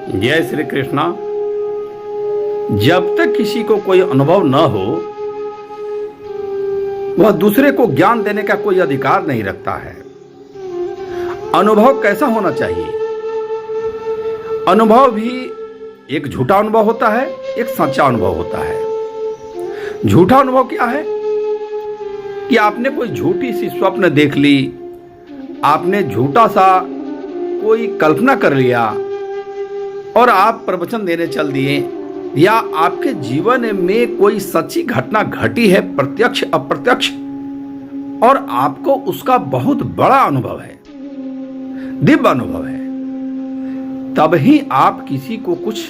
जय श्री कृष्णा। जब तक किसी को कोई अनुभव न हो वह दूसरे को ज्ञान देने का कोई अधिकार नहीं रखता है। अनुभव कैसा होना चाहिए? अनुभव भी एक झूठा अनुभव होता है, एक सच्चा अनुभव होता है। झूठा अनुभव क्या है कि आपने कोई झूठी सी स्वप्न देख ली, आपने झूठा सा कोई कल्पना कर लिया और आप प्रवचन देने चल दिए, या आपके जीवन में कोई सच्ची घटना घटी है, प्रत्यक्ष अप्रत्यक्ष, और आपको उसका बहुत बड़ा अनुभव है, दिव्य अनुभव है, तब ही आप किसी को कुछ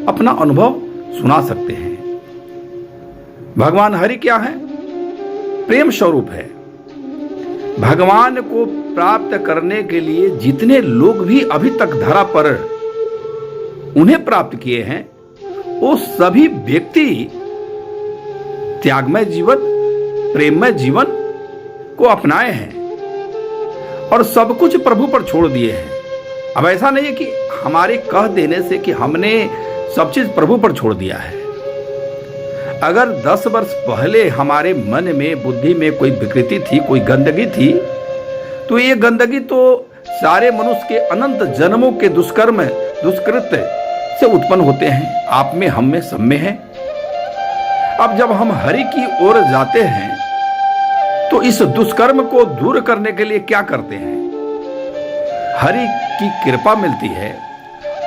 अपना अनुभव सुना सकते हैं। भगवान हरि क्या है? प्रेम स्वरूप है। भगवान को प्राप्त करने के लिए जितने लोग भी अभी तक धरा पर उन्हें प्राप्त किए हैं, वो सभी व्यक्ति त्यागमय जीवन, प्रेममय जीवन को अपनाए हैं और सब कुछ प्रभु पर छोड़ दिए हैं। अब ऐसा नहीं है कि हमारे कह देने से कि हमने सब चीज प्रभु पर छोड़ दिया है। अगर 10 वर्ष पहले हमारे मन में, बुद्धि में कोई विकृति थी, कोई गंदगी थी, तो ये गंदगी तो सारे मनुष्य के अनंत जन्मों के दुष्कर्म, दुष्कृत्य से उत्पन्न होते हैं। आप में, हम में, सब में है। अब जब हम हरि की ओर जाते हैं तो इस दुष्कर्म को दूर करने के लिए क्या करते हैं? हरि की कृपा मिलती है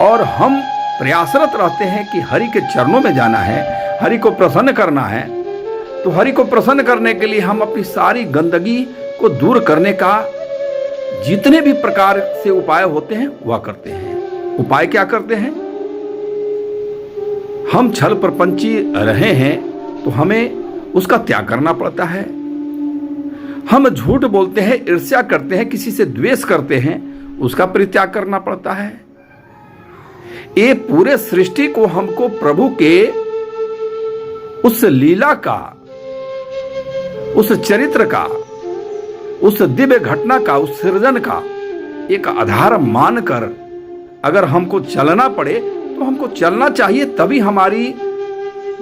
और हम प्रयासरत रहते हैं कि हरि के चरणों में जाना है, हरि को प्रसन्न करना है। तो हरि को प्रसन्न करने के लिए हम अपनी सारी गंदगी को दूर करने का जितने भी प्रकार से उपाय होते हैं वह करते हैं। उपाय क्या करते हैं? हम छल प्रपंची रहे हैं तो हमें उसका त्याग करना पड़ता है। हम झूठ बोलते हैं, ईर्ष्या करते हैं, किसी से द्वेष करते हैं, उसका परित्याग करना पड़ता है। ये पूरे सृष्टि को हमको प्रभु के उस लीला का, उस चरित्र का, उस दिव्य घटना का, उस सृजन का एक आधार मानकर अगर हमको चलना पड़े तो हमको चलना चाहिए, तभी हमारी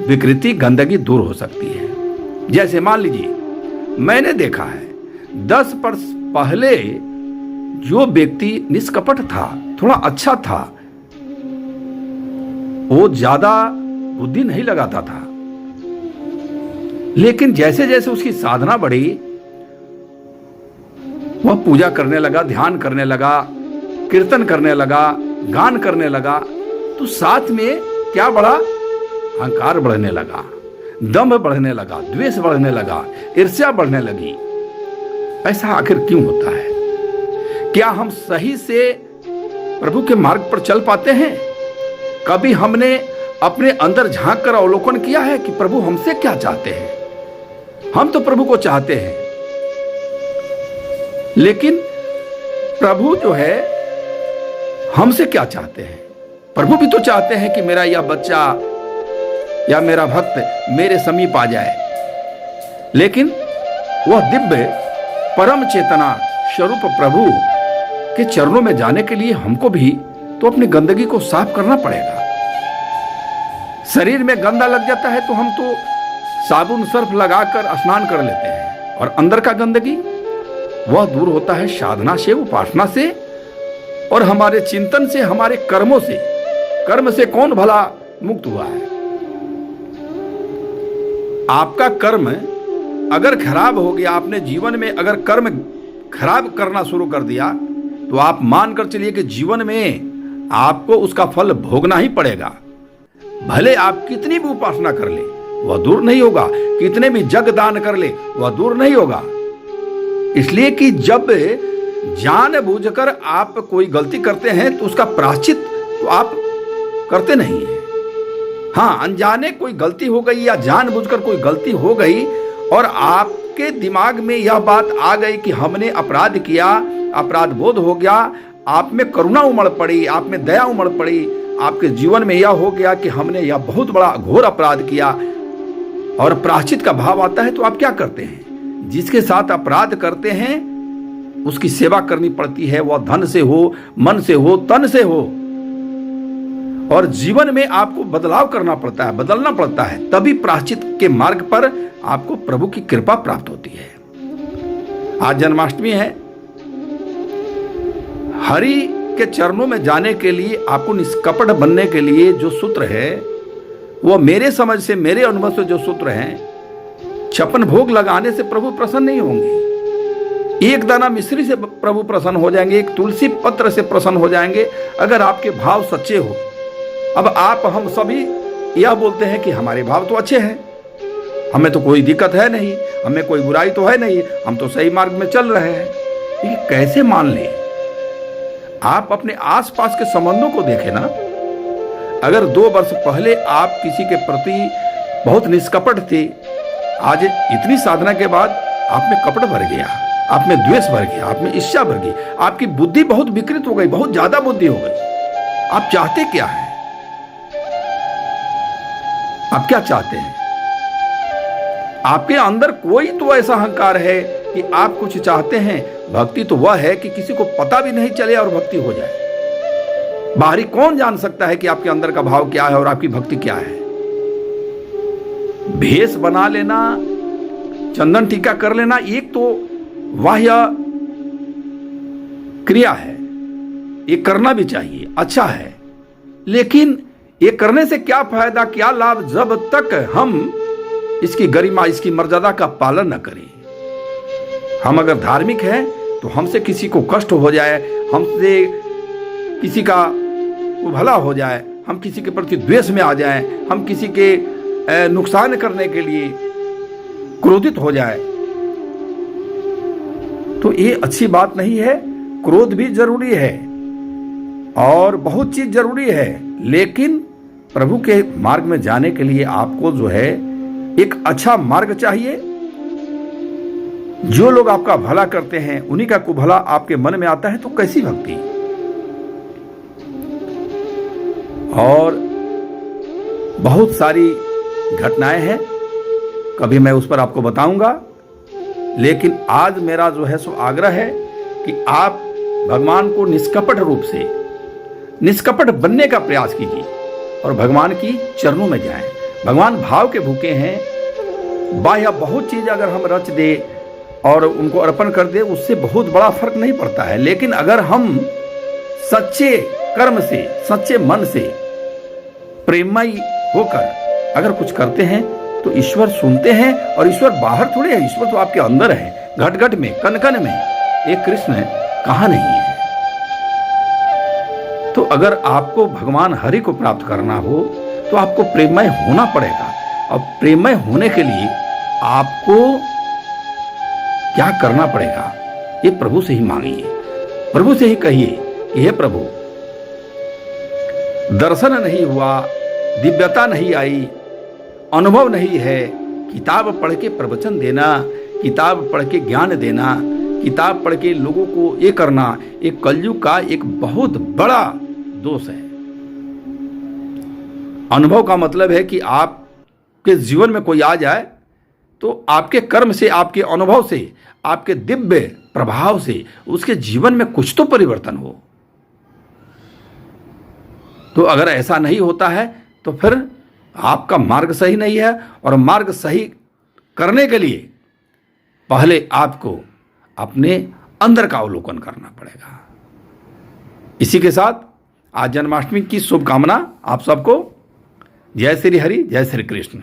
विकृति, गंदगी दूर हो सकती है। जैसे मान लीजिए, मैंने देखा है 10 वर्ष पहले जो व्यक्ति निष्कपट था, थोड़ा अच्छा था, वो ज्यादा बुद्धि नहीं लगाता था, लेकिन जैसे जैसे उसकी साधना बढ़ी, वह पूजा करने लगा, ध्यान करने लगा, कीर्तन करने लगा, गान करने लगा, तो साथ में क्या बढ़ा? अहंकार बढ़ने लगा, दंभ बढ़ने लगा, द्वेष बढ़ने लगा, ईर्ष्या बढ़ने लगी। ऐसा आखिर क्यों होता है? क्या हम सही से प्रभु के मार्ग पर चल पाते हैं? कभी हमने अपने अंदर झांक कर अवलोकन किया है कि प्रभु हमसे क्या चाहते हैं? हम तो प्रभु को चाहते हैं, लेकिन प्रभु जो है हमसे क्या चाहते हैं? प्रभु भी तो चाहते हैं कि मेरा यह बच्चा या मेरा भक्त मेरे समीप आ जाए, लेकिन वह दिव्य परम चेतना स्वरूप प्रभु के चरणों में जाने के लिए हमको भी तो अपनी गंदगी को साफ करना पड़ेगा। शरीर में गंदा लग जाता है तो हम तो साबुन सर्फ लगाकर स्नान कर लेते हैं, और अंदर का गंदगी वह दूर होता है साधना से, उपासना से, और हमारे चिंतन से, हमारे कर्मों से। कर्म से कौन भला मुक्त हुआ है? आपका कर्म अगर खराब हो गया, आपने जीवन में अगर कर्म खराब करना शुरू कर दिया, तो आप मानकर चलिए कि जीवन में आपको उसका फल भोगना ही पड़ेगा। भले आप कितनी भी उपासना कर ले, वह दूर नहीं होगा, कितने भी जग दान कर ले, वह दूर नहीं होगा। इसलिए कि जब जानबूझकर आप कोई गलती करते हैं तो उसका प्रायश्चित तो आप करते नहीं है। हाँ, अनजाने कोई गलती हो गई या जानबूझकर कोई गलती हो गई और आपके दिमाग में यह बात आ गई कि हमने अपराध किया, अपराध बोध हो गया, आप में करुणा उमड़ पड़ी, आप में दया उमड़ पड़ी, आपके जीवन में यह हो गया कि हमने यह बहुत बड़ा घोर अपराध किया और प्रायश्चित का भाव आता है, तो आप क्या करते हैं? जिसके साथ अपराध करते हैं उसकी सेवा करनी पड़ती है, वह धन से हो, मन से हो, तन से हो। और जीवन में आपको बदलाव करना पड़ता है, बदलना पड़ता है, तभी प्रायश्चित के मार्ग पर आपको प्रभु की कृपा प्राप्त होती है। आज जन्माष्टमी है। हरि के चरणों में जाने के लिए, आपको निष्कपट बनने के लिए जो सूत्र है, वो मेरे समझ से, मेरे अनुभव से जो सूत्र हैं, 56 भोग लगाने से प्रभु प्रसन्न नहीं होंगे। एक दाना मिश्री से प्रभु प्रसन्न हो जाएंगे, एक तुलसी पत्र से प्रसन्न हो जाएंगे, अगर आपके भाव सच्चे हो। अब आप, हम सभी यह बोलते हैं कि हमारे भाव तो अच्छे हैं, हमें तो कोई दिक्कत है नहीं, हमें कोई बुराई तो है नहीं, हम तो सही मार्ग में चल रहे हैं। ये कैसे मान ले? आप अपने आसपास के संबंधों को देखें ना। अगर 2 वर्ष पहले आप किसी के प्रति बहुत निष्कपट थे, आज इतनी साधना के बाद आप में कपट भर गया, आप में द्वेष भर गया, आप में ईर्ष्या भर गई, आपकी बुद्धि बहुत विकृत हो गई, बहुत ज्यादा बुद्धि हो गई। आप चाहते क्या है? आप क्या चाहते हैं? आपके अंदर कोई तो ऐसा अहंकार है कि आप कुछ चाहते हैं। भक्ति तो वह है कि किसी को पता भी नहीं चले और भक्ति हो जाए। बाहरी कौन जान सकता है कि आपके अंदर का भाव क्या है और आपकी भक्ति क्या है? भेष बना लेना, चंदन टीका कर लेना, एक तो बाह्य क्रिया है, ये करना भी चाहिए, अच्छा है, लेकिन ये करने से क्या फायदा, क्या लाभ, जब तक हम इसकी गरिमा, इसकी मर्यादा का पालन न करें। हम अगर धार्मिक हैं तो हमसे किसी को कष्ट हो जाए, हमसे किसी का भला हो जाए, हम किसी के प्रति द्वेष में आ जाएं, हम किसी के नुकसान करने के लिए क्रोधित हो जाए, तो ये अच्छी बात नहीं है। क्रोध भी जरूरी है और बहुत चीज जरूरी है, लेकिन प्रभु के मार्ग में जाने के लिए आपको जो है एक अच्छा मार्ग चाहिए। जो लोग आपका भला करते हैं, उन्हीं का कुभला आपके मन में आता है, तो कैसी भक्ति। और बहुत सारी घटनाएं हैं, कभी मैं उस पर आपको बताऊंगा, लेकिन आज मेरा जो है सो आग्रह है कि आप भगवान को निष्कपट रूप से, निष्कपट बनने का प्रयास कीजिए और भगवान की चरणों में जाएं। भगवान भाव के भूखे हैं। बाह्य बहुत चीज अगर हम रच दे और उनको अर्पण कर दे, उससे बहुत बड़ा फर्क नहीं पड़ता है, लेकिन अगर हम सच्चे कर्म से, सच्चे मन से, प्रेममयी होकर अगर कुछ करते हैं तो ईश्वर सुनते हैं। और ईश्वर बाहर थोड़े है, ईश्वर तो आपके अंदर है, घट घट में, कण कण में। एक कृष्ण कहाँ नहीं है? तो अगर आपको भगवान हरि को प्राप्त करना हो तो आपको प्रेममय होना पड़ेगा। और प्रेममय होने के लिए आपको क्या करना पड़ेगा, ये प्रभु से ही मांगिए, प्रभु से ही कहिए कि हे प्रभु, दर्शन नहीं हुआ, दिव्यता नहीं आई, अनुभव नहीं है, किताब पढ़ के प्रवचन देना, किताब पढ़ के ज्ञान देना, किताब पढ़ के लोगों को ये करना, एक कलयुग का एक बहुत बड़ा दोष है। अनुभव का मतलब है कि आपके जीवन में कोई आ जाए तो आपके कर्म से, आपके अनुभव से, आपके दिव्य प्रभाव से उसके जीवन में कुछ तो परिवर्तन हो। तो अगर ऐसा नहीं होता है तो फिर आपका मार्ग सही नहीं है। और मार्ग सही करने के लिए पहले आपको अपने अंदर का अवलोकन करना पड़ेगा। इसी के साथ आज जन्माष्टमी की शुभकामना आप सबको। जय श्री हरि, जय श्री कृष्ण।